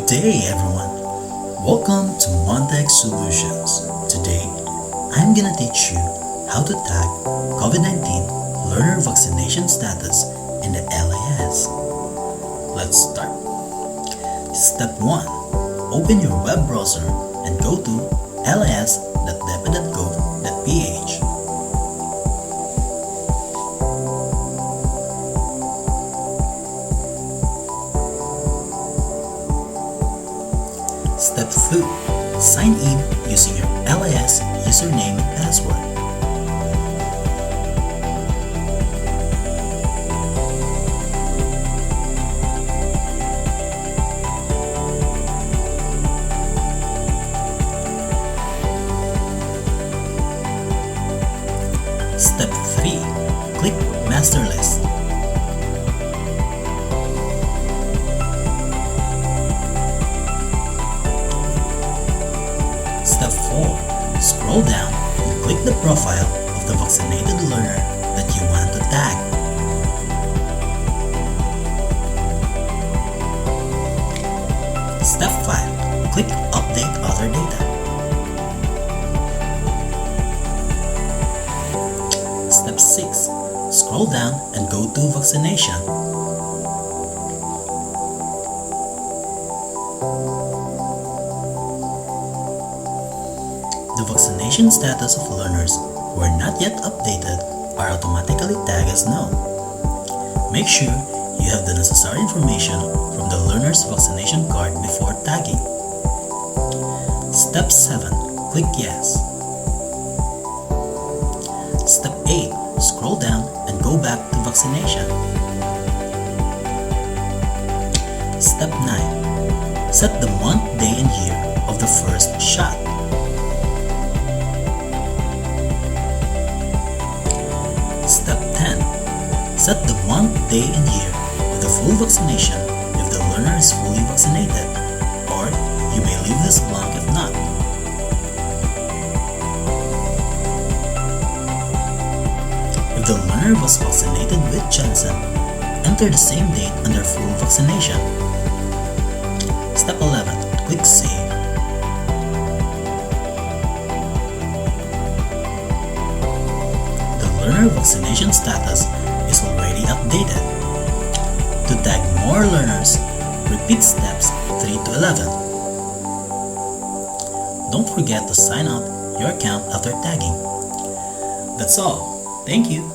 Good day, everyone. Welcome to MONTECH Solutions. Today, I'm gonna teach you how to tag COVID-19 Learner Vaccination Status in the LIS. Let's start. Step 1. Open your web browser and go to lis.deped.gov.ph. Step 2. Sign in using your LIS username and password. Step 3. Click Master List. Step 4. Scroll down and click the profile of the vaccinated learner that you want to tag. Step 5. Click Update Other Data. Step 6. Scroll down and go to Vaccination. The vaccination status of learners who are not yet updated are automatically tagged as no. Make sure you have the necessary information from the learner's vaccination card before tagging. Step 7. Click Yes. Step 8. Scroll down and go back to Vaccination. Step 9. Set the month, day, and year of the first shot. Step 10. Set the month, day, and year of the full vaccination if the learner is fully vaccinated, or you may leave this blank if not. If the learner was vaccinated with Johnson, enter the same date under full vaccination. Step 11. Click Save. Learner vaccination status is already updated. To tag more learners, repeat steps 3 to 11. Don't forget to sign out your account after tagging. That's all. Thank you.